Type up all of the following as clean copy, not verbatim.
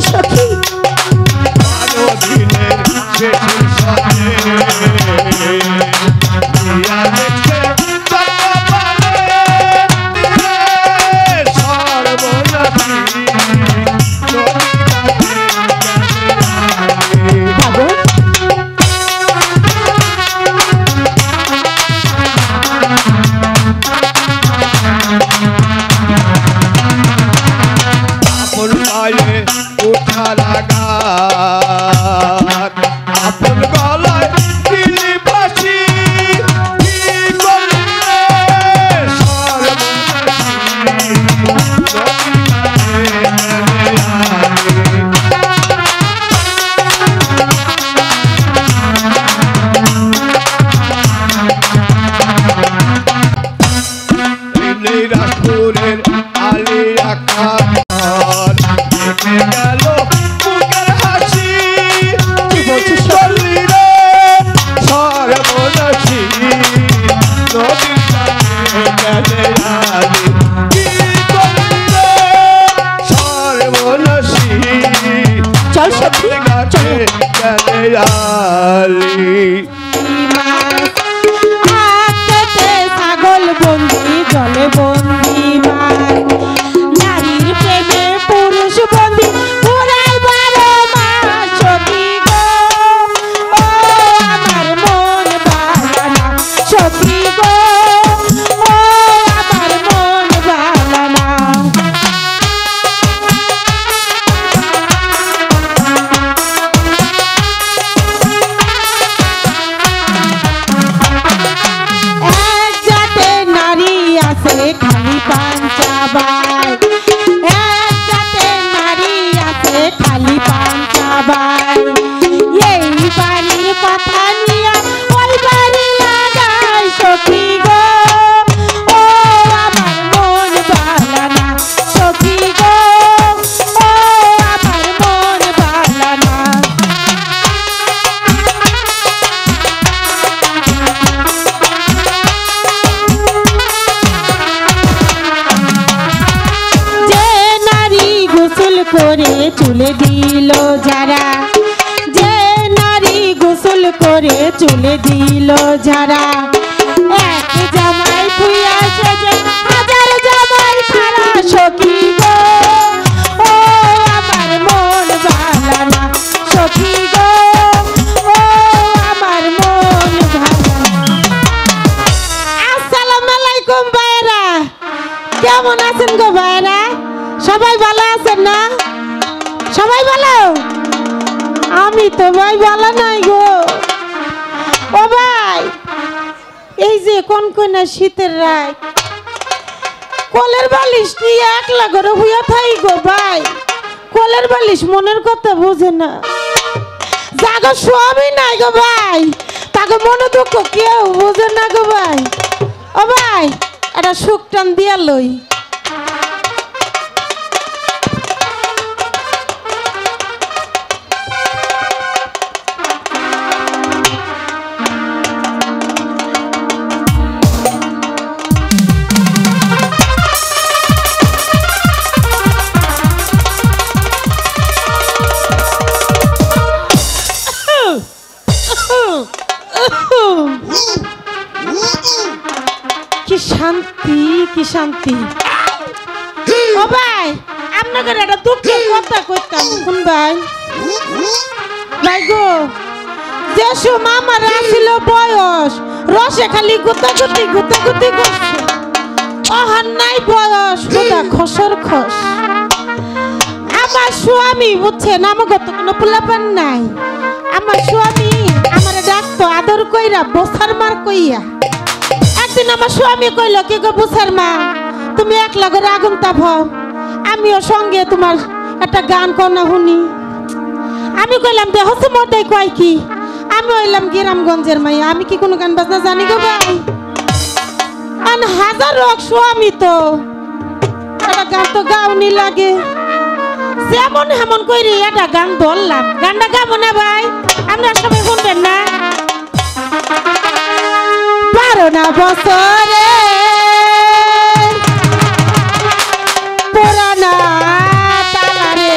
সখী ছাগল বন্দি জলে বন্দি নারীর প্রেমে পুরুষ বন্দি পুরাই 12 মাস সখী গো ও আমার মন বালানা সখী গো ও আমার মন বালানা খালি পাঞ্চাবাই এক জাতে নারী আছে খালি পাঞ্চাবাই এই বাড়ির কথা নিয়ে ওই বাড়ি লাগাই সখী গো ও আমার মন বালানা সখী গো ও আমার মন বালানা করে চুলে দিল যারা যে নারী গোসল করে চুলে দিল যারা এক জামাই ফুইয়া সেজে হাজার জামাই ছাড়া সখী গো ও আমার মন বালানা সখী গো ও আমার মন বালানা। আসসালামু আলাইকুম ভাইরা, কেমন আছেন গো ভাইরা? সবাই ভালো আছেন না? সবাই ভালো? আমি তো ভাই ভালো নাই গো। ও ভাই, এই যে কনকনা শীতের রাত কোলের বালিশ নিয়ে একলা ঘরে হুইয়া থাই গো ভাই। কোলের বালিশ মনের কথা বোঝে না, জাগো স্বামী নাই গো ভাই, তাকে মনে দুঃখ কেউ বোঝে না গো ভাই। ও ভাই, একটা সুখ টান দিয়া লই। কি শান্তি, কি শান্তি। ও ভাই, আপনাদের একটা দুঃখের কথা কইতাম কোন ভাই। ভাই গো, যে সময় আমার আসিল বয়স, রসে খালি গুতাগুতি গুতাগুতি করছে। অহার নাই বয়স, হুদা খসর খস। আমার স্বামী বুঝছেন, আমাকে তো কোনো পোলাপান নাই। আমার স্বামী আমার ডাকতো আদর কইরা বসার মার কইয়া। একদিন আমার স্বামী কইল, কি গো বুসার মা, তুমি একলা করে আগুন তাপাও, আমিও সঙ্গে তোমার একটা গান কনা শুনি। আমি কইলাম দেহ মতাই কয় কি, আমি হইলাম গ্রামগঞ্জের মাইয়া, আমি কি কোনো গান বাজনা জানি গো ভাই? আন হাজার হোক স্বামী তো একটা গান তো গাউনি লাগে। যেমন হেমন কইরি একটা গান ধরলাম, গানটা গাবো না ভাই, আপনারা সবাই শুনবেন না? 12 বছরে পুরানা তালারে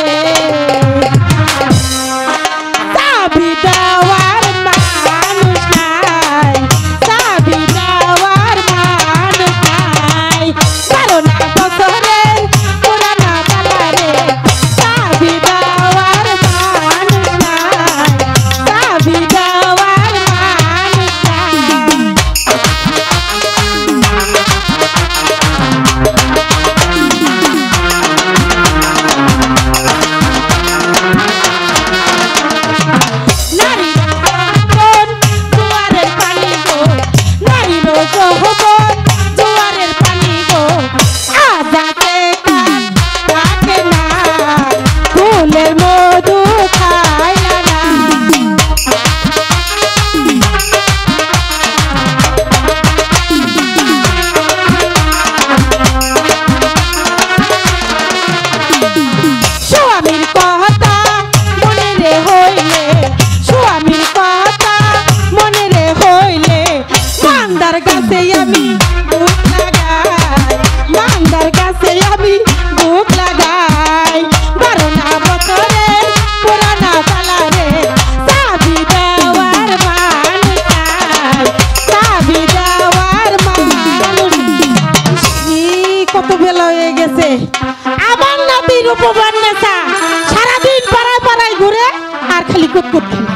কুতকুত খেলে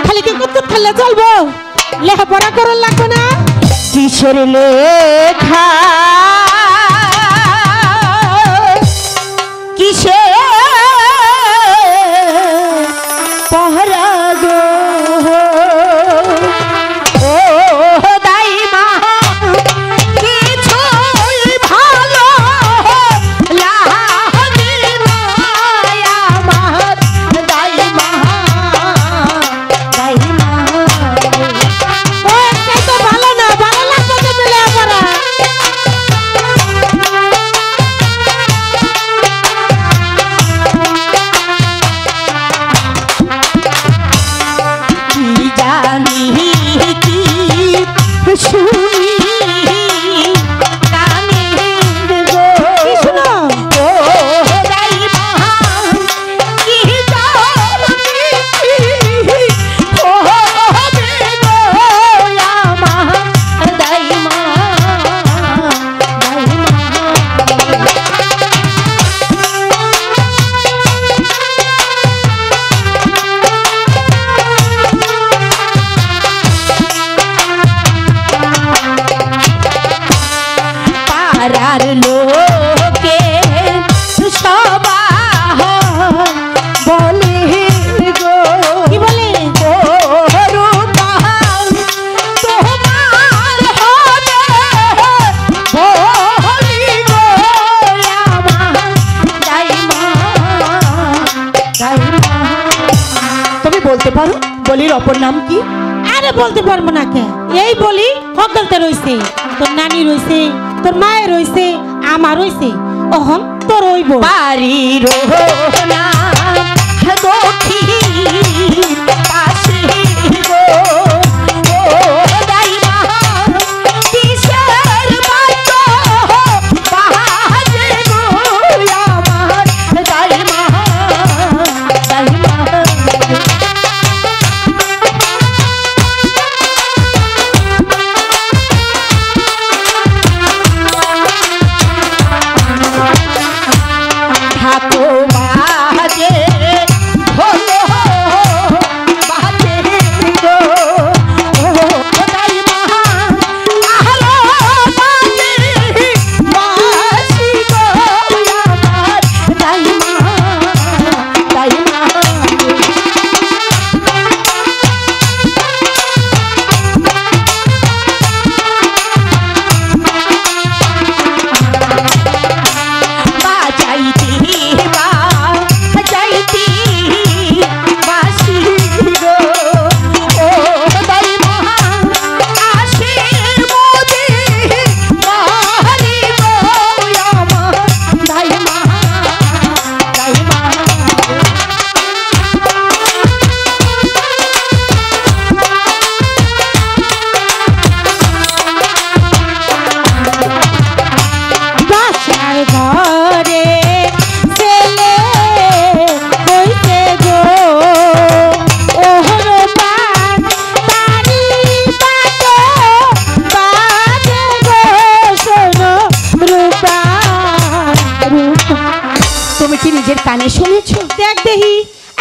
খালি কি কুতকুত খেললে চলবো লেখাপড়া করার লাগবে না কিসের লেখা কিসে পহরা গো ও দাইমা কিছুই ভালো লাগে না আমার দাইমা দাইমা ও একটাই তো ভালো না ভালো লাগবে কেন লেখাপড়া কি জানি কি শুনি কানে গো কি শুনো ও দাইমা কি জানি ও হবে গো আমার দাইমা দাইমা পাড়ার লোকে সবাই বলে গো কি বলে ও রূপা তোমার হবে বলি গো আমার দাইমা দাইমা তুমি বলতে পারো বলির অপর নাম কি আরে বলতে পারবো না কে এই বলি সকলতে রইছে তোর নানি রইছে তোর মায়ের রইছে আমার রইছে অহন তোর হইব বাড়ির নাম দক্ষিণ পাশে গো ও দাইমা কিসের বাজো বাজে গো আমার দাইমা দাইমা ঠাকুমা যে হলো বাজে গো ও দাইমা আলো বাজে বাসি গো আমার দাইমা দাইমা বাজাইতি বাজাইতি বাসি গো ও দাইমা আশির মোদি বাড়ি গো আমার দাইমা দাইমা বাসার ঘরে ছেলে হইতে গো ওহর পান তারি বাটো বাজে গো শোনো রূপা রূপা তুমি কি নিজের কানে শুনেছো দেখ দেহি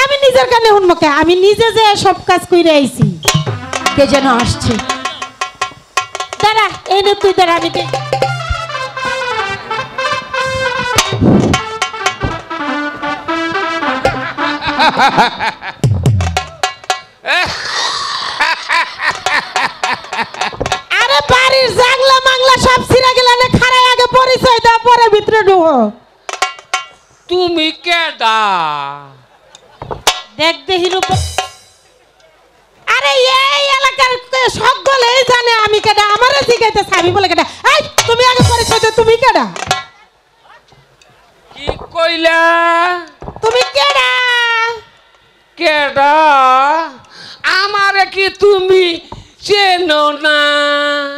আমি নিজের কানে শুনবো কে আমি নিজে যে সব কাজ কইরে আইছি কে যেন আসছে দাঁড়া এই নে তুই দাঁড়া আমি দেখ আরে বাড়ির জাংলা মাংলা সব ছিঁড়া গেলে না খারাই আগে পরিচয় দাও পরে ভিতরে ঢুকো তুমি কেডা দেখ দেহি রূপ আরে এই এলাকার সকলেই জানে আমি কেডা আমারে জিগাইতে সাবি বলে কেডা এই তুমি আগে পরিচয় দাও তুমি কেডা কি কইলা তুমি কেডা কেডা আমারে কি তুমি চেনো না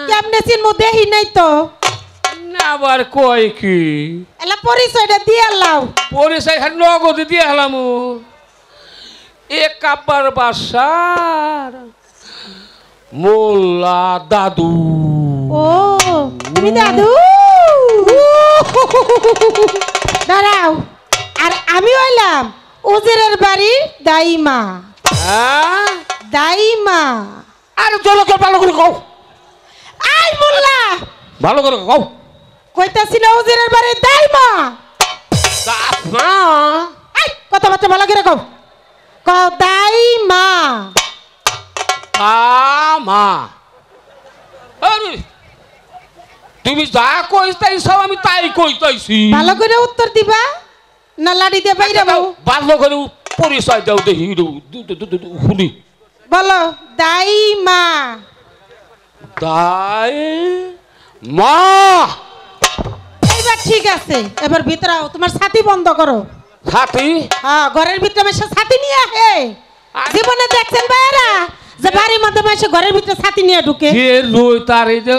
কেমনে চিনমু দেহি নাই তো না আবার কই কি এলা পরিচয়টা দিয়ে আল্লাহ পরিচয় নগদ দিয়ে হলাম এ কাব্বার বাসার মোল্লা দাদু ও তুমি দাদু দাঁড়াও আর আমি হইলাম উজিরের বাড়ির দাইমা হ্যাঁ দাইমা। আরে চলো কে ভালো করে কও আই মোল্লা ভালো করে কও কইতাছিল হুজুরের বাড়ি দাইমা। না আই কথাবার্তা ভালো করে কও। কও দাইমা। মা আরে তুমি যা কইতাইছো আমি তাই কইতাইছি ভালো করে উত্তর দিবা না লাড়ি দিয়ে বাইরে বাবু। ভালো করে পরিচয় দাও দেখি শুনি বলো দাইমা। তাই মা এইবার ঠিক আছে, এবার ভিতরে আও, তোমার ছাতি বন্ধ করো। সাথী হ্যাঁ ঘরের ভিতরে মেশে ছাতি নিয়ে আহে। জীবনে দেখছেন ভাইরা যে বাড়ির মধ্যে মেশে ঘরের ভিতরে ছাতি নিয়ে ঢুকে? যে রই তার এই যে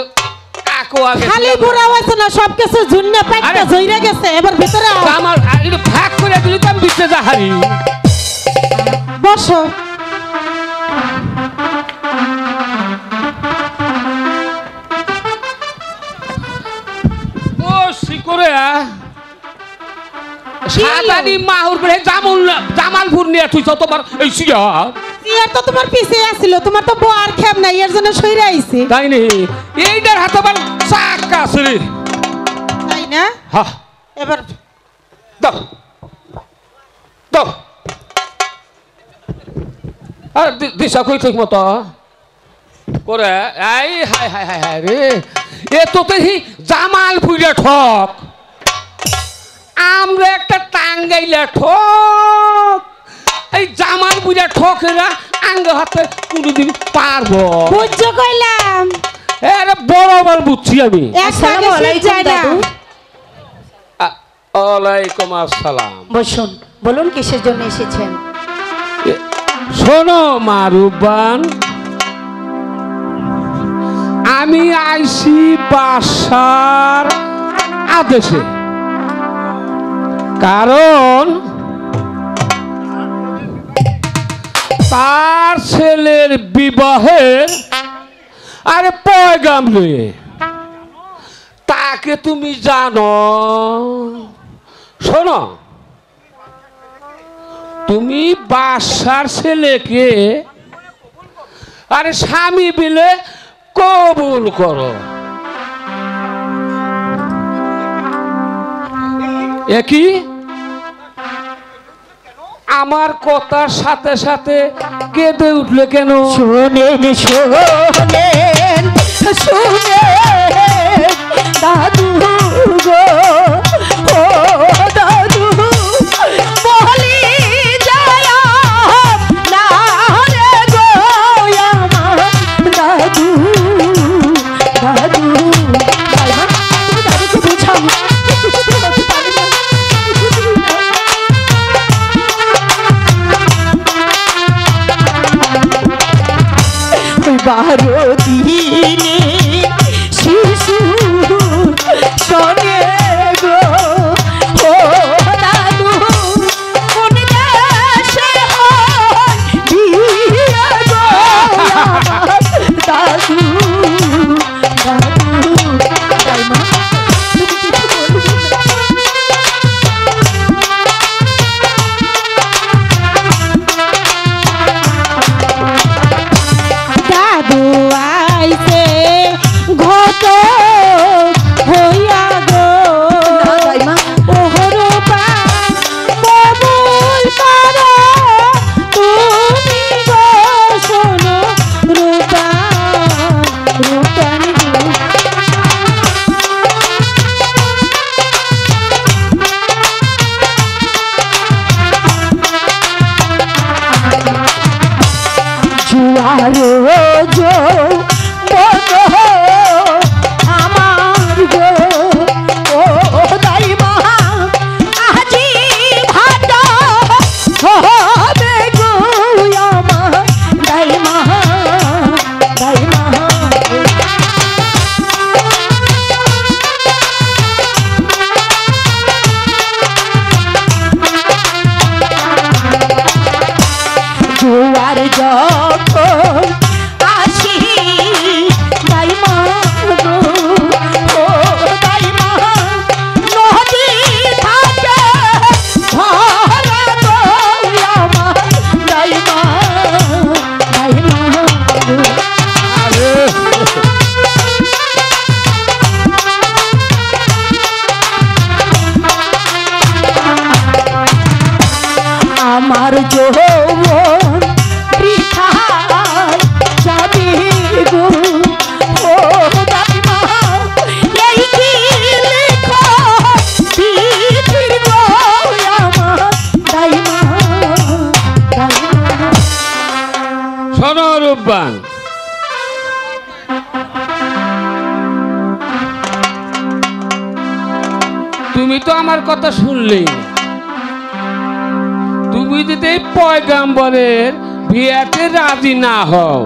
কাকু আগে খালি বুড়া হয়েছে না, সবকিছু ঝুন্নে পাইটা জইরা গেছে। এবার ভিতরে আও। আমার এটা ভাগ করে দিলি তো আমি দিতে যাহারি বসো। ও শিকরে সাদানি মাহুর করে জামালপুর নিয়ে তুইছ তোমার এই সিয়ার ইয়ার তো তোমার পিছে আসছিল, তোমার তো বর খেম নাই, এর জন্য সইরা আইছে। তাই নি এইটার হাতে আমার চাক আছে রে তাই না? হ্যাঁ এবার দাও দাও আর দিশা কই ঠিক মতো করে এই হাই হাই হাই হাই রে এ তো দেখি জামালপুরে ঠক আমরা একটা টাঙ্গাইলে ঠক এই জামালপুরে ঠকেরা আঙ্গ হাতে কোনোদিন পারবো বুঝছো কইলাম। আরে বরাবর বুঝছি আমি। আসসালামু আলাইকুম দাদু। ওয়ালাইকুম আসসালাম। বসুন, বলুন কিসের জন্য এসেছেন? শোনো মারুবান, আমি আইছি বাসার আদেশে, কারণ তার ছেলের বিবাহের আরে পয়গাম লয়ে। তাকে তুমি জানো? শোনো, তুমি বাসার ছেলেকে আরে স্বামী বিলে কবুল করো। একই আমার কথার সাথে সাথে কেঁদে উঠলে কেন? শোনেন শোনেন শোনেন দাদু গো, ও দাদু বলি যায় না রে গো আমার দাদু। দাদু দাদুকে বুঝাও, বারো দিনে শিশু শোনে গো, ও দাদু কোন দেশে হয় বিয়ে গো আমার দাদু। দাদু দাইমা তুমি কিছু বলবে না? দাদু যৌবন বৃথায় যাবে গো ও দাইমা এই কি লেখা পৃথিবীর গো আমার দাইমা দাইমা। শোনো রূপবান, তুমি তো আমার কথা শুনলেই না। তুমি যদি এই পয়গাম্বরের বিয়াতে রাজি না হও,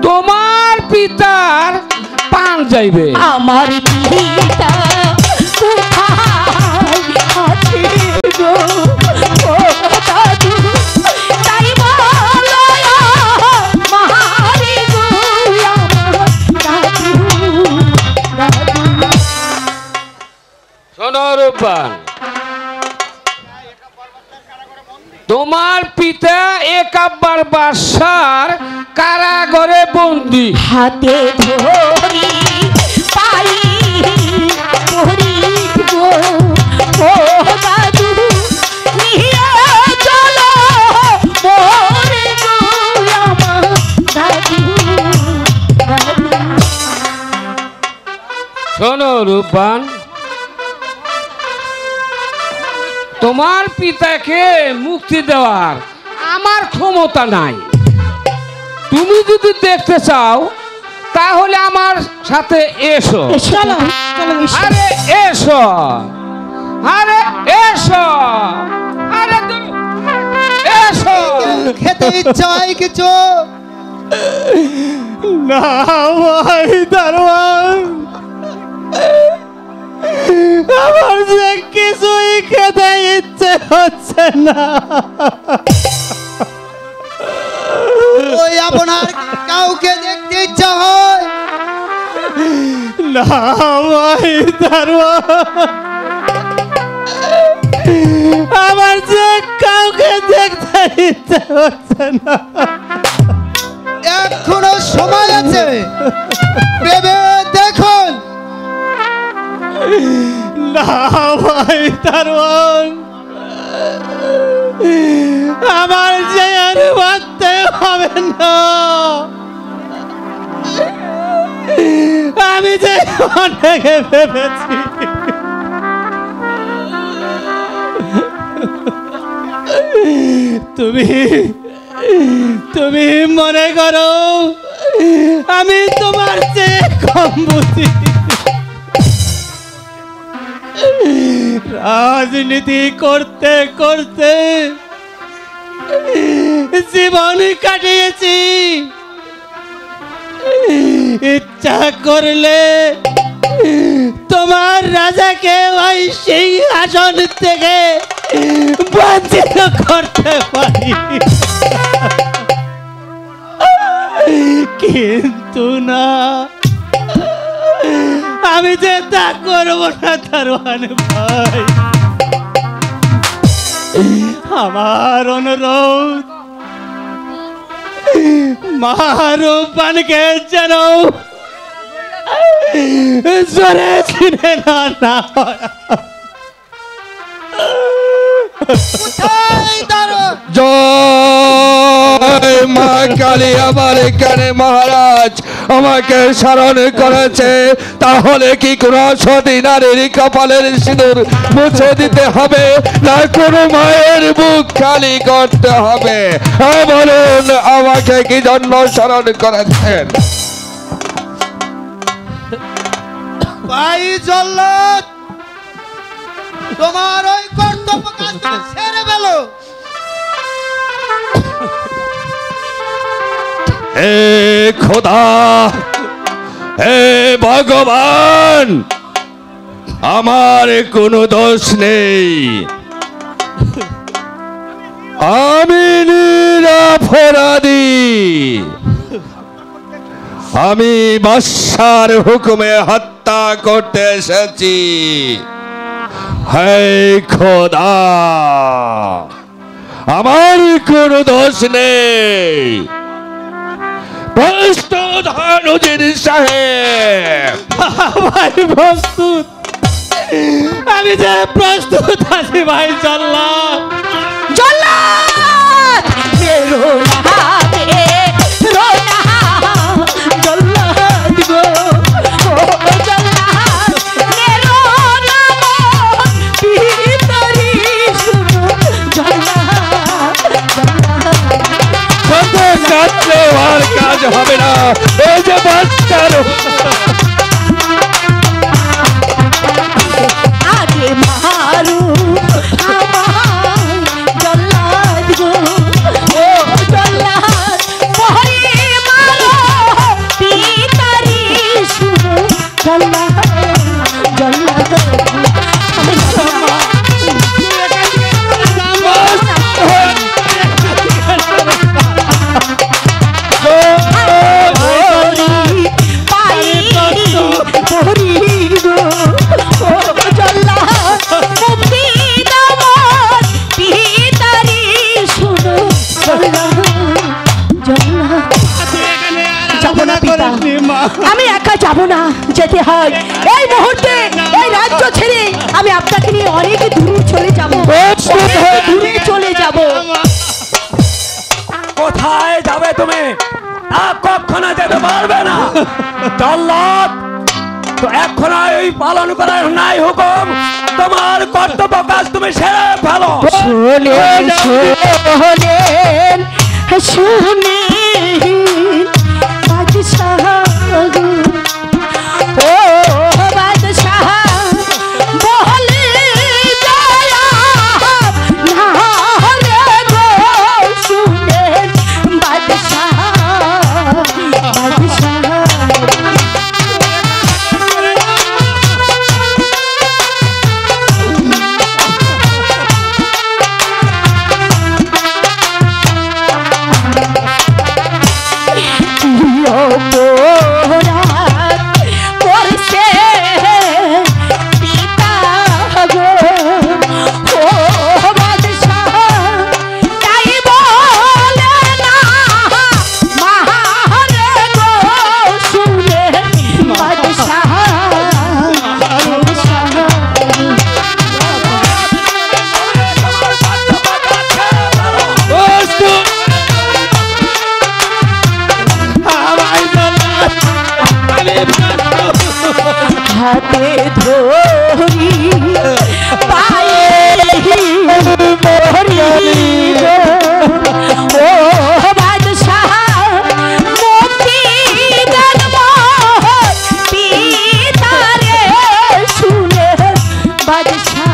তোমার পিতার পান যাইবে। আমার পিতা কোথায় আছে গো ও দাদু তাই বলো মারি গো আমার দাদু দাদু। শোনো রূপবান, তোমার পিতা একাব্বার বাদশার কারাগারে বন্দী। হাতে ধরি পাই ধরি গো ও দাদু নিয়ে চলো মোরে গো আমার দাদু দাদু। শোনো রূপবান, তোমার পিতাকে মুক্তি দেওয়ার আমার ক্ষমতা নাই। তুমি যদি দেখতে চাও তাহলে আমার সাথে এসো। চলো চলো আরে এসো, আরে এসো, আরে তুমি এসো। খেতে ইচ্ছা হয় কিছু? না ভাই দারোয়ান, আমার যে কিছুই খেতে ইচ্ছে হচ্ছে না। ওই আপনার কাউকে দেখতে ইচ্ছা হয়? না ভাই দারোয়ান, আমার যে কাউকে দেখতে ইচ্ছে হচ্ছে না। এখনো সময় আছে, ভেবে দেখুন। না ভাই দারোয়ান, আমার যে আর ভাবতে হবে না। আমি যে অনেক ভেবেছি, তুমি তুমি মনে করো আমি তোমার চেয়ে কম বুঝি। রাজনীতি করতে করতে জীবন কাটিয়েছি। ইচ্ছা করলে তোমার রাজাকে ওই সিংহাসন থেকে বঞ্চিত করতে পারি, কিন্তু না, আমি যে তা করবো না দারোয়ান ভাই। আমার অনুরোধ, মারুবানকে যেন জোরে চিনে না কোথায় দাঁড়ান? জয় মা কালী, আমার এখানে মহারাজ আমাকে স্মরণ করেছে। তাহলে কি কোন সতী নারীর কপালের সিঁদুর মুছে দিতে হবে, না কোনো মায়ের বুক খালি করতে হবে? বলুন আমাকে কি জন্য স্মরণ করেছেন? ভাই জল্লাদ, তোমার ওই কর্তব্য কাজটা ছেড়ে ফেলো। হে খোদা, হে ভগবান, আমার কোনো দোষ নেই, আমি নিরপরাধী। আমি বাদশার হুকুমে হত্যা করতে এসেছি। হে খোদা, আমার কোনো দোষ নেই। প্রস্তুত হন উজির সাহেব। ভাই প্রস্তুত, আমি যে প্রস্তুত আছি ভাই। জল্লাদ, জল্লাদ দিতে হবে না। এই যে বাচ্চার আগে মারু আমার জল্লাদ গো, ও জল্লাদ মোহরে মারো পিতারি শুনো জল্লাদ জল্লাদ আমি আমি একা যাব না, যেতে হয় এই মুহূর্তে এই রাজ্য ছেড়ে আমি আপনাকে নিয়ে অনেক দূরে চলে যাব, দূরে চলে যাব। কোথায় যাবে তুমি? কখনো যেতে পারবে না। জল্লাদ তো এখন এই পালন করার নাই হুকুম, তোমার কর্তব্য কাজ তুমি সেরে ফেলো। শোনেন শোনেন শোনেন বাদশাহ গো, ও বাদশাহ বলে দয়া না রে গো, শুনেন বাদশাহ বাদশাহ হাতে ধরি পায়ে ধরি ও বাদশাহ মুক্তি দেন পিতারে শুনে বাদশাহ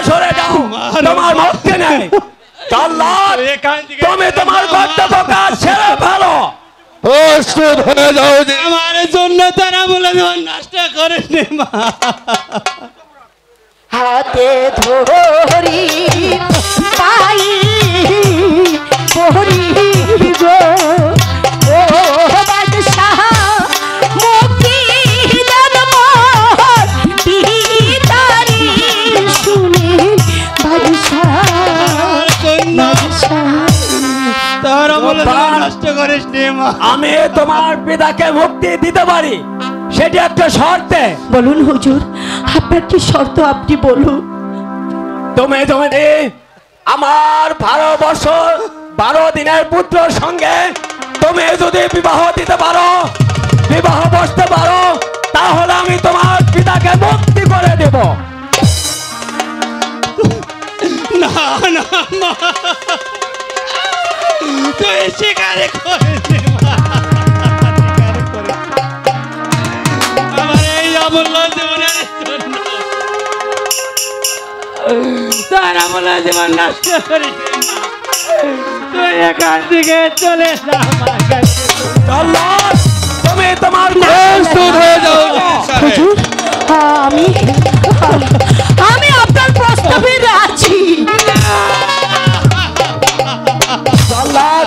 সরে যাও, তোমার মুক্তি নেই। জল্লাদ তুমি তোমার কর্তব্য কাজ সেরে ফেলো। প্রস্তুত হয়ে যাও যে আমার জন্য তারা বলে নষ্ট করে নে মা। হাতে ধরি পাই ধরি গো, ও বাদশাহ মুক্তি দেন পিতারি শুনি বাদশাহ বাদশাহ তারা বলে নষ্ট করিস নে মা। আমি তোমার পিতাকে মুক্তি দিতে পারি, সেটি একটা শর্তে। বলুন হুজুর, আপনার কি শর্ত আপনি বলুন। তুমি যদি আমার 12 বছর 12 দিনের পুত্রের সঙ্গে তুমি যদি বিবাহ দিতে পারো, বিবাহ বসতে পারো, তাহলে আমি তোমার পিতাকে মুক্তি করে দেব। না না মা, তুই স্বীকার করে নে মা, স্বীকার করে। আমার এই অমূল্য জীবনের জন্য তার অমূল্য জীবন নষ্ট করিস না। তুই এখান থেকে চলে যা আমার কাছে। জল্লাদ, তুমি তোমার প্রস্তুত হয়ে যাও হুজুর, আমি আপনার প্রস্তাবে রাজি। জল্লাদ,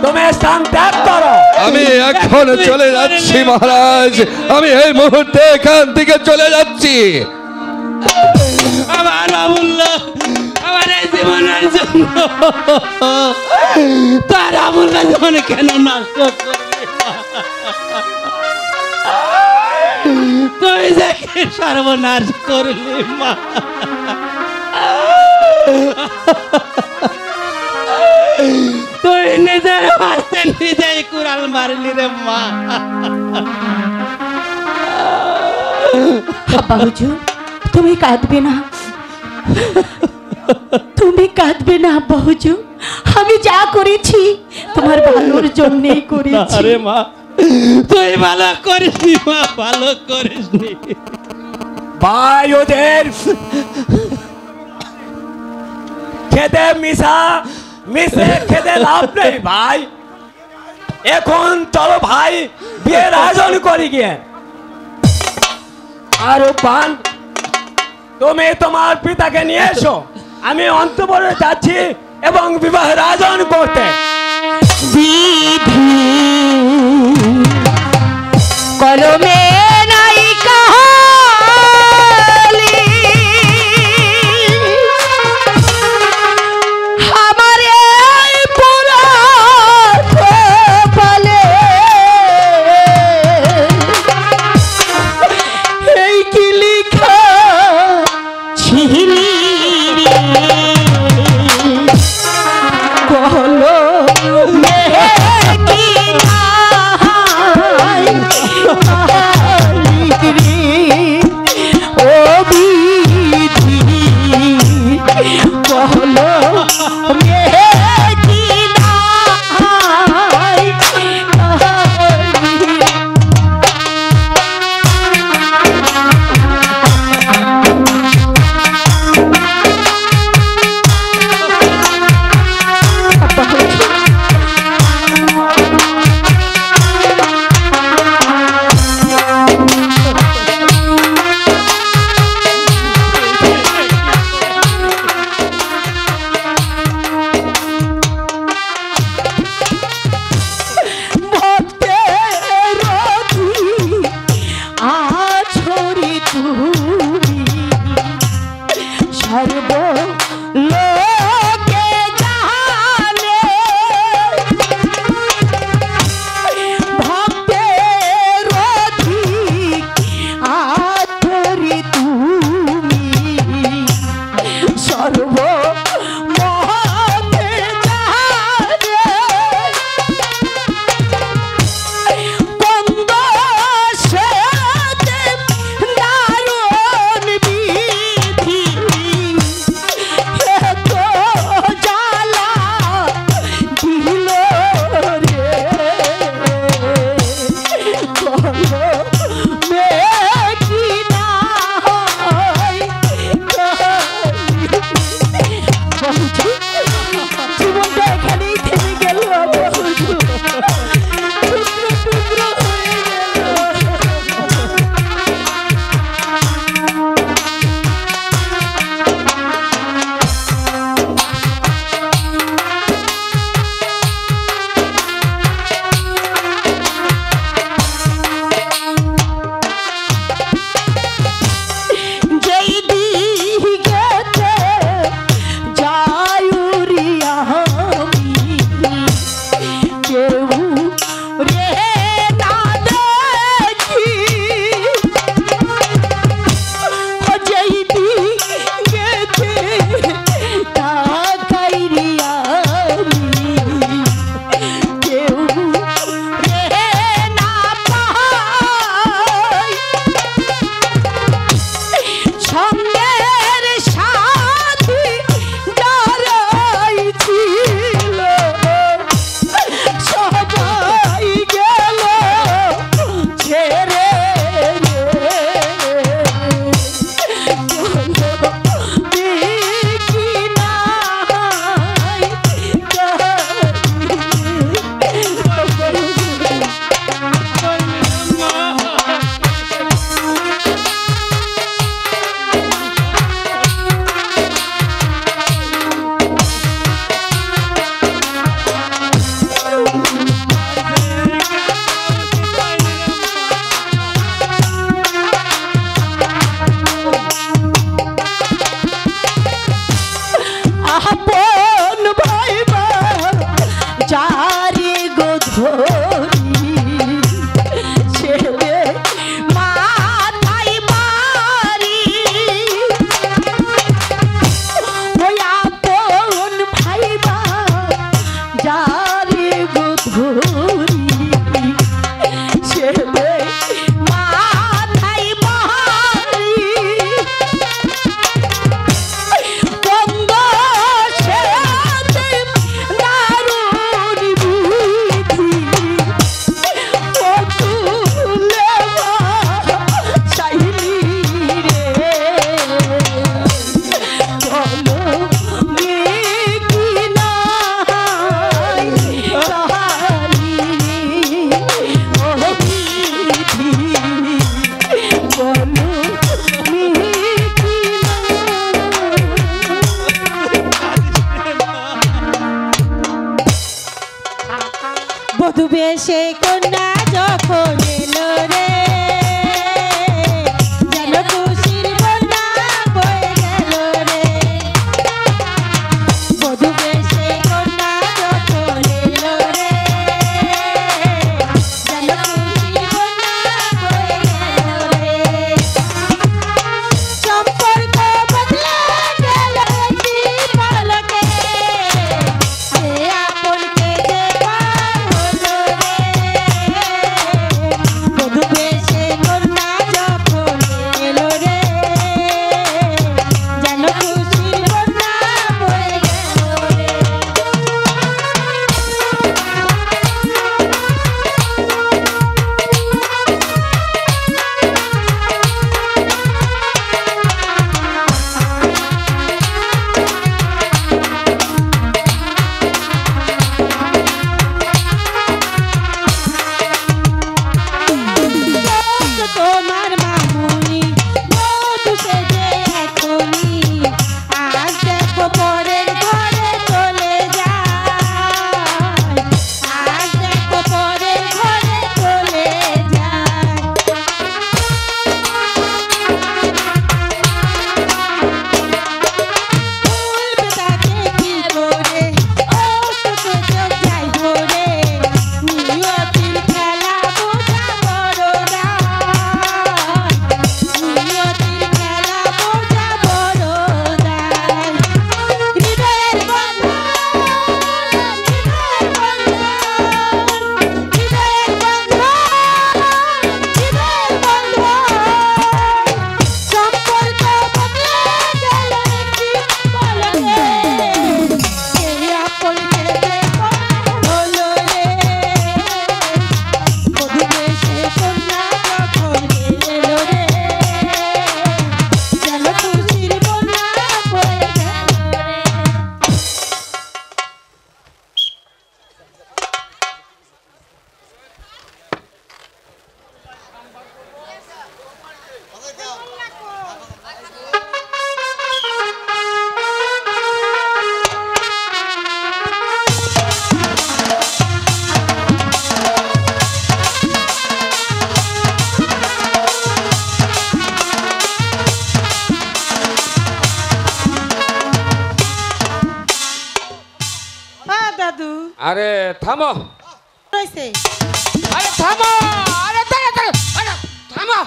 তুমি স্থান ত্যাগ করো। আমি এখন চলে যাচ্ছি মহারাজ, আমি এই মুহূর্তে এখান থেকে চলে যাচ্ছি। আমার অমূল্য আমার এই জীবনের জন্য তার অমূল্য জীবন কেন নষ্ট করবি? তুই দেখে সর্বনাশ করলি মা। তুই নিজের হাতে নিজেই কুড়াল মারলি রে মা। আব্বা হুজুর, তুমি কাঁদবে না, তুমি কাঁদবে না আব্বা হুজুর। আমি যা করেছি তোমার ভালোর জন্যই করেছি। আরে মা তুই ভালো করিসনি মা, ভালো করিসনি। ভাই ওদের খেতে মিশে খেতে লাভ নেই ভাই। এখন চলো ভাই বিয়ের আয়োজন করি গিয়ে। আর পান তুমি তোমার পিতাকে নিয়ে এসো, আমি অন্তঃপুরে যাচ্ছি এবং বিবাহের আয়োজন করতে। বিধি কলমে নাই কাহালি, আমার এই পুরা কপালে এই কি লিখা ছিলি কলো বধূ বেশে কন্যা যখন এলো রে যেন খুশির বন্যা বয়ে গেল রে বধূ বেশে কন্যা যখন এলো রে যেন খুশির বন্যা বয়ে গেল রে সম্পর্ক বদলে গেল একটি পলকে সে আপনকে যে পার হলো রে বধূ বেশে কন্যা যখন এলো রে যেন খুশির বন্যা বয়ে গেল রে তোমার মামুনি বধূ সেজে এখনি আজ দেখো পরের ঘরে চলে যায় আজ দেখো পরের ঘরে চলে যায় ভুলবে তাকে কি করে ও তোকে চোখ যাই করে নিয়তির খেলা বোঝা বড় দায় নিয়তির খেলা বোঝা বড় দায় হৃদয়ের বন্ধন হৃদয়ের বন্ধন হৃদয়ের বন্ধন সম্পর্ক বদলে গেল একটি পলকে সেই আপনকে যে পার হলো রে বধূ বেশে কন্যা যখন এলো রে যেন খুশির বন্যা বয়ে গেল রে দাদু আরে থামো রয়েছে আরে থামো আরে তাড়াতাড়ি আরে থামো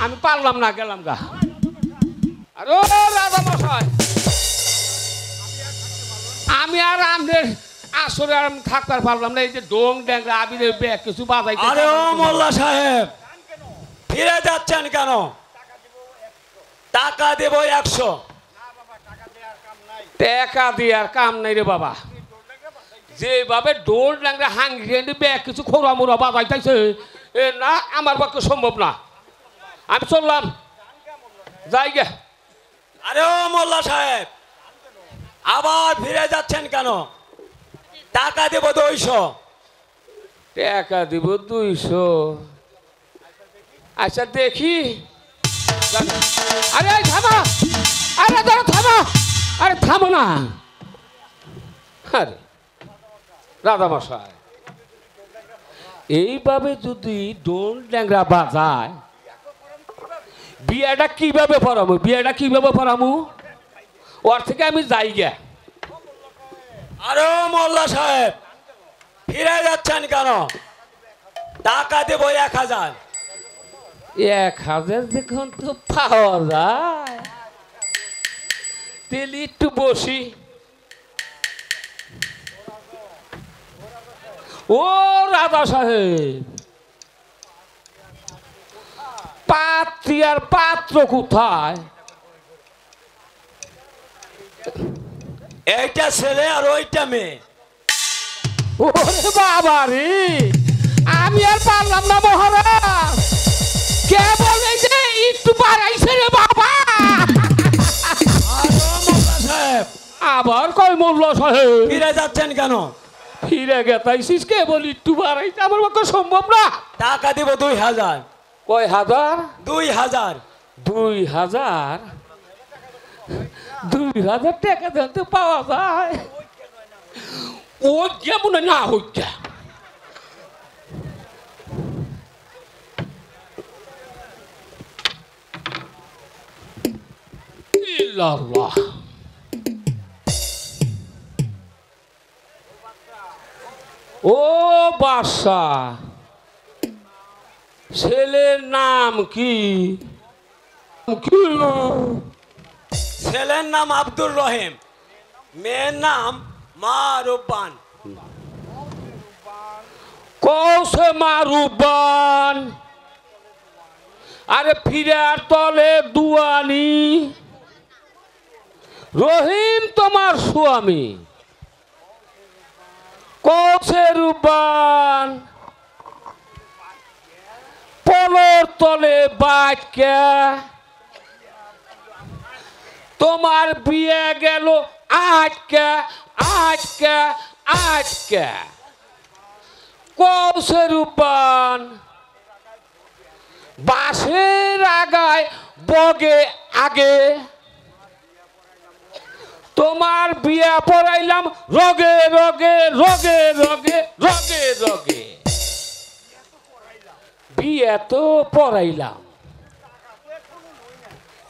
আমি পারলাম না গেলাম গা আরে ও রাজা মশাই আমি আর আমাদের আসলে আর আমি থাকতে পারলাম না এই যে ডোং ড্যাংরা আবিরের ব্যাগ কিছু বাজাইতে আরে ও মোল্লা সাহেব ফিরে যাচ্ছেন কেন? টাকা দেব 100। টাকা দিয়ে আর কাম নাই রে বাবা যেভাবে ডোল ড্যাংরা হাঙ্গি ব্যাগ কিছু খোরা মোরা বাজাইতেছে এ না আমার পক্ষে সম্ভব না আমি চললাম যাই গে আরে ও মোল্লা সাহেব আবার ফিরে যাচ্ছেন কেন? টাকা দেব 200। টাকা দিব 200 আচ্ছা দেখি আরে থামা আরে দাঁড়া থামা আরে থামো না আরে রাধা মশাই এইভাবে যদি ডোল ড্যাংরা বাজায় বিয়েটা কিভাবে পড়ামু ওর থেকে আমি যাই গে আরে ও মোল্লা সাহেব ফিরে যাচ্ছেন কেন? টাকা দেব 1000। 1000 দেখুন তো পাওয়া যায় তেলি একটু বসি ও রাধা সাহেব পাত্রী আর পাত্র কোথায়? এইটা ছেলে আর ওইটা মেয়ে। ওরে বাবা রে আমি আর পারলাম না মহারাজ কে বলে যে একটু বাড়াইছে রে বাবা আরে ও মোল্লা সাহেব আবার কয় মোল্লা সাহেব ফিরে যাচ্ছেন কেন? ফিরে গেতাইছিস কে বলি একটু বাড়াইতে আমার পক্ষে সম্ভব না টাকা দেব 2000। কয় হাজার 2000। 2000 2000 টাকা দিতে পাওয়া যায় ও যেমন না হইতে ইল্লাল্লাহ। ও বাদশা, ছেলের নাম কি? ছেলের নাম আব্দুর রহিম, মেয়ের নাম মারুবান। কৌশে মারুবান, আরে ফিরার তলে দুয়ানি। রহিম তোমার স্বামী। কৌশে রুবান, পলর তলে বাক্যা। তোমার বিয়ে গেল আজকে আজকে আজকে। কৌশে রুবান, বাঁশের আগায় বগে আগে। তোমার বিয়ে পড়াইলাম রগে রগে রগে রগে রগে রগে। বিয়ে তো পড়াইলাম,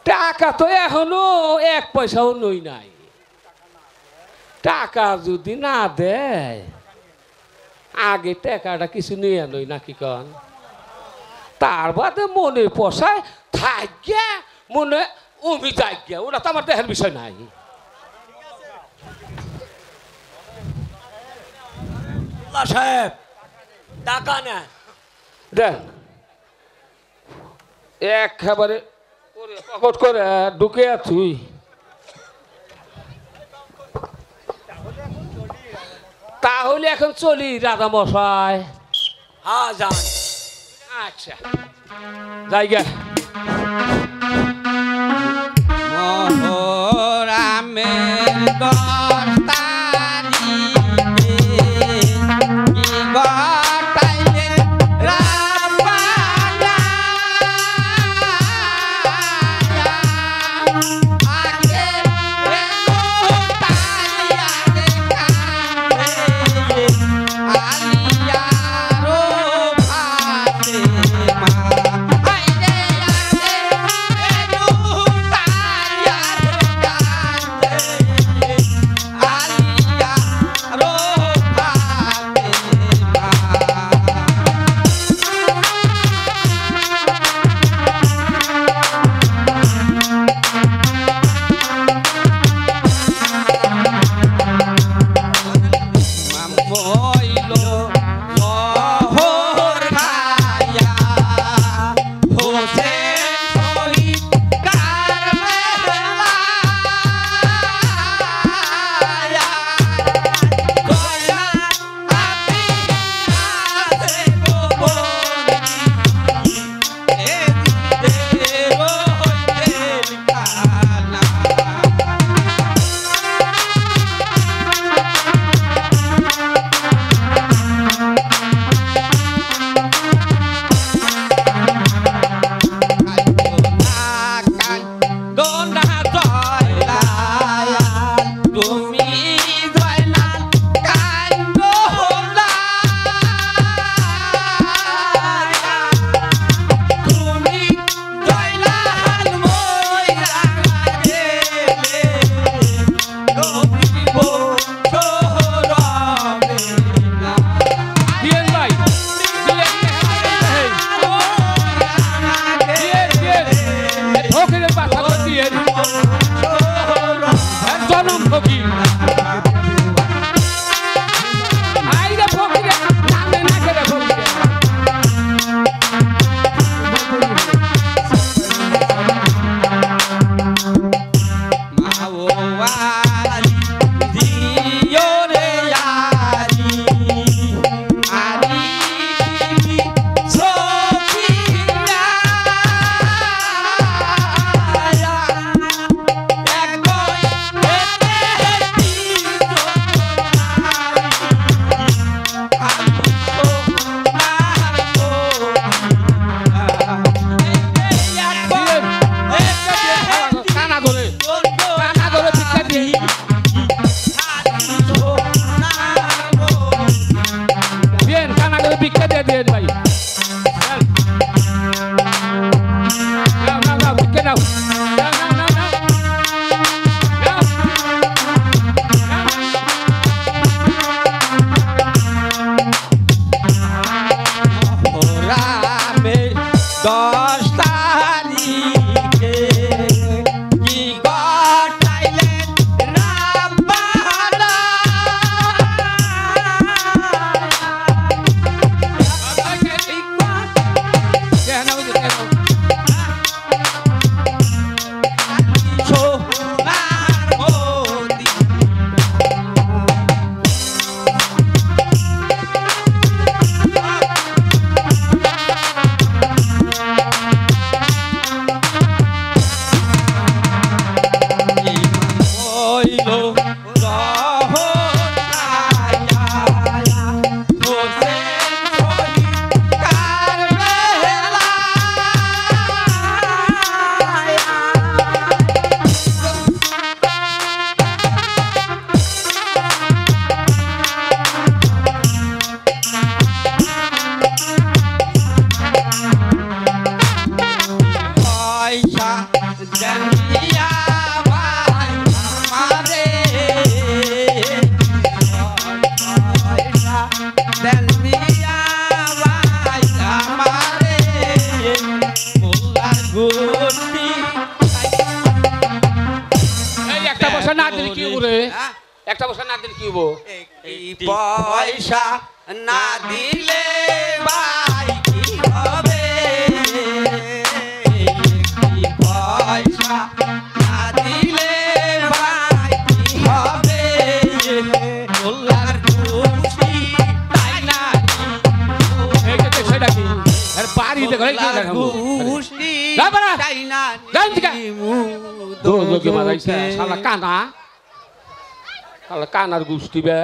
টাকা তো এখনো 1 পয়সাও নই নাই। টাকা যদি না দেয়, আগে টাকাটা কিছু নিয়ে নই নাকি কন? তার বাদে মনে পোষায় থাকিয়া মনে উমি যাই গিয়া, ওটা তো আমার দেহের বিষয় নাই। সাহেব টাকা নেন। দেন একেবারে পকেট করে ঢুকে তুই। তাহলে এখন চলি রাজা মশাই। হ্যাঁ যান। আচ্ছা জায়গা মোহরামের 10 তারিখে কি ঘটাইলেন রাব্বানা। আগে রে তালিয়া দেখাবে আলিয়ারো ফাতেমা। আইরে আগে রে তালিয়া দেখাবে আলিয়ারো মইলো লহর খায়া হোসেন শহীদ কারবালা। দয়া আপনি আছে গোপনী এ দিতে রইলেন কানা। দোনা জয়লাল তুমি জয়লাল কান্দোলা। তুমি জয়লাল মইরা গেলে নবীব সোহরবে না। দিয়েন ভাই, ফকিরের পাশা দিয়ে জনম ফকির। আইরে ফকিরে নামে না করে ফকিরে। মাওয়ালি দিও রে আরি আরি সখিনা। একই এতে একটা পয়সা না দিলে কি হবো? পয়সা না দিলে ভাই কি হবে? পয়সা না দিলে ভাই কি হবে? মোল্লার খুশি তাই না এই যে সেটা কি আর বাড়ি দেখো এই যে খুশি না বাড়া তাই না গান দিকা দোজকে মারাইছে শালা কানা শালা কানার গুষ্টি বে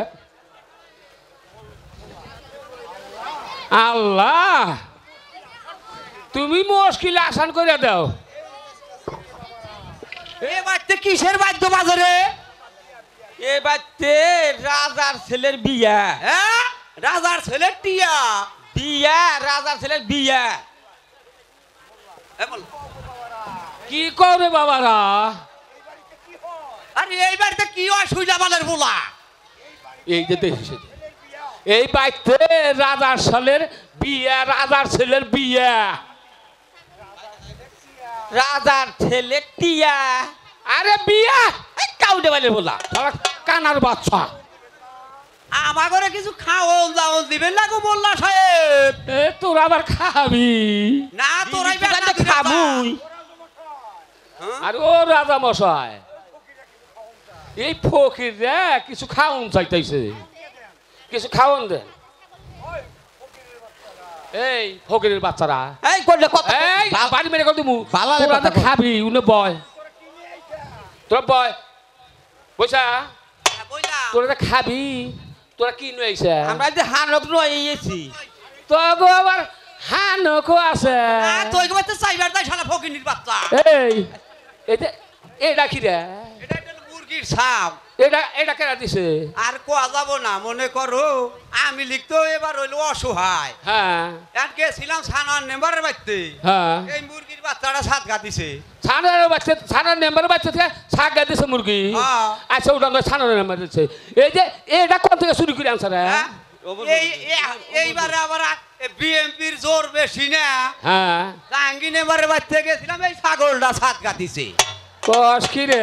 আল্লাহ তুমি মুশকিল আসান করে দাও এ বাচ্চা কিসের বাদ্য বাজারে? এ বাচ্চা রাজার ছেলের বিয়া। হ্যাঁ রাজার ছেলের টিয়া বিয়া, রাজার ছেলের বিয়া। কি করে বাবারা? আরে এই বাড়িতে কি অসুবিধা বালের বলা? এই যে দেখেছে এই বাইতে রাজার ছেলের বিয়া, রাজার ছেলের বিয়া, রাজার ছেলে টিয়া। আরে বিয়া কাউডে বালের বলা শালা কানার বাচ্চা। আমার ঘরে কিছু খাওন দাওন দিবেন না গো মোল্লা সাহেব? এ তোর আবার খাবি না তোরাই খাবুই। আর ও রাজা মশাই এই ফকির রে কিছু খাওন চাইতেছে, কিছু খাওন দেন। এই ফকিরের বাচ্চারা এই করলে কত এই বাড়ি মেরে কত দিমু বালা তোরা তো কথা খাবি উনে বয় তোরা বয় পয়সা তোরা তো খাবি তোরা কি নইছে আমরা যে হানক রইয়েছি তো গো আবার হানকো আছে তুই গো বাচ্চা চাইবার তাই শালা ফকিনির বাচ্চা। এই এটা এটা কি রে? এটা হলো মুরগির ছাপ। এটা কেনা দিছে? আর কোয়া যাব না মনে করো আমি লিখতো এবার হইলো অসহায়। হ্যাঁ আর গেছিলাম ছানার নেম্বারের বাড়িতে। হ্যাঁ এই মুরগির বাচ্চাটা সাত গা দিছে। ছানার বাচ্চা ছানার নেম্বার বাচ্চা থেকে শাক গা দিছে মুরগি। হ্যাঁ। আচ্ছা ওটা আমরা ছানার নেম্বার দিচ্ছে। এই যে এটা কোন থেকে শুরু করে আনছে রে? হ্যাঁ? এইবারে আবার বিএমপির জোর বেশি না। হ্যাঁ টাঙ্গি নেম্বারের বাড়িতে গেছিলাম এই ছাগলটা সাত গা দিছে। কস কি রে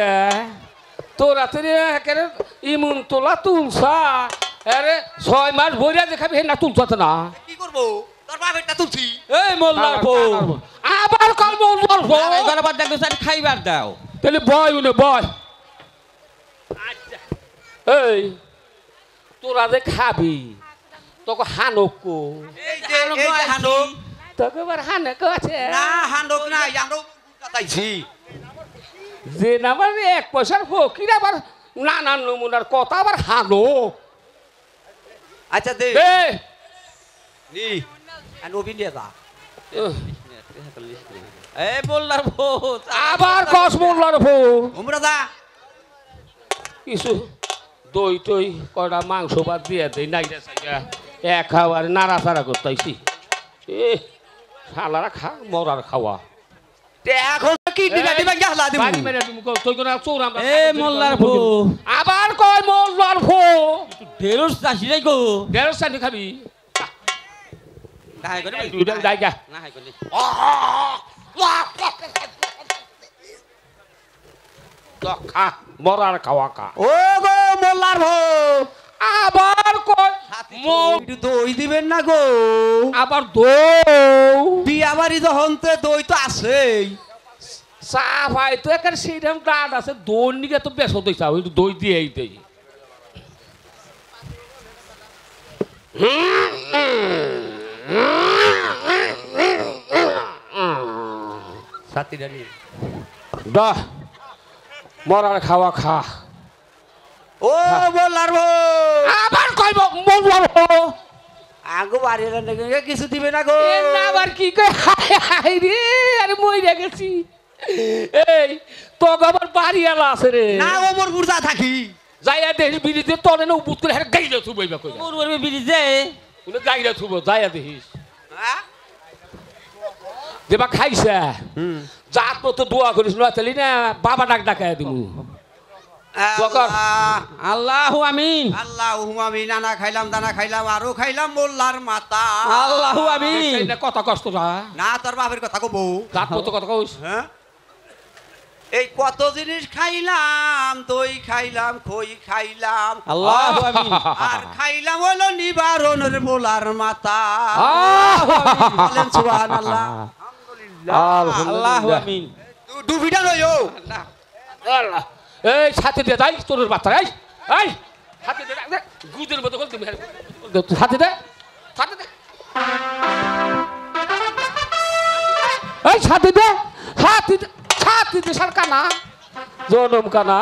তোরা তো রে একেবারে ইমুন তোলা তুলছা আরে 6 মাস বইরা দেখাবি না তুলছত না। কি করবো তোর বাপেরটা তুলছি। এই মোল্লার বউ আবার কল মোল্লার বউ এগারো বার দেখো স্যার খাইবার দাও। তাহলে বয় উনি বয়। এই তোরা যে খাবি তোকে হানক কো এই যে হানক তোকে এবার হানক আছে না হানক না আমরা কাটাইছি। যে নাবার 1 পয়সার ফকির আবার নানান নমুনার কথা আবার হানক। আচ্ছা দে এ নি আর নবীন দিয়ে দা এ বললার ভূত আবার কস মোল্লার বউ উমরা দা কিছু দই টই কয়টা মাংস ভাত দিয়ে দেই নাই রে সাইয়া এক খাওয়ার নাড়াচাড়া করতেছি। এ শালারা খা মরার খাওয়া তে এখন কি দিবা দিবা গহলা দিমু বাড়ি মেরে তুমি তুই কোন চোর আমরা এ মোল্লার ভূত আবার কয় মোল্লার বউ ঢেরস চাষি রে গো দেড় সানি খাবি গায় করে দুইটা জায়গা না হাই করে খা মরার খাওয়া খা ও গো মোল্লার ভূত আবার কয় একটু দই দিবেন না গো আবার দৌ বিয়া বাড়ি যখন তো দই তো আছেই। চা ভাই তো এখানে সেইরকম কাঠ আছে দই নিকে তো বেশ হতে চাও একটু দই দিয়েই দেই। সাথী রানী দা মরার খাওয়া খা ও মোল্লার ভূত আবার কইব মোল্লার বউ আগো বাড়ি রান্না কিছু দিবে না গো এ না আবার কি কই হায় হায় রে আরে মইরা গেছি। এই তো আবার বাড়ি এলা আছে রে না ও মোর বুড়া থাকি যাইয়া দেখিস বিরিতে তলে না উপুত করে গাইলে থুবইবা কই মোর ওর বিরিজে উনি গাইলে থুব যাইয়া দেখিস হ্যাঁ দেবা খাইছে জাত মতো দোয়া করিস না তালি না বাবা ডাক ডাকায় দিমু আল্লাহু আমিন আল্লাহু আমিন নানা খাইলাম দানা খাইলাম আরো খাইলাম মোল্লার মাতা আল্লাহু আমিন কত কষ্ট না না তোর বাপের কথা কব জাত মতো কথা কইস হ্যাঁ এই কত জিনিস খাইলাম, দই খাইলাম, খই খাইলাম, আল্লাহু আমিন। আর খাইলাম হলো নিবারণের বোলার মাথা। আল্লাহু আমিন। বলেন সুবহানাল্লাহ। আল্লাহু আমিন। ডুবিটা নয়ও। আল্লাহ, এই সাথে দে তাই তোর বাচ্চা, এই এই সাথে দে, গুদের মতো করে তুমি সাথে দে, সাথে দে, এই সাথে দে, সাথে দে, সাথে দে, সরকার না জনম কানা।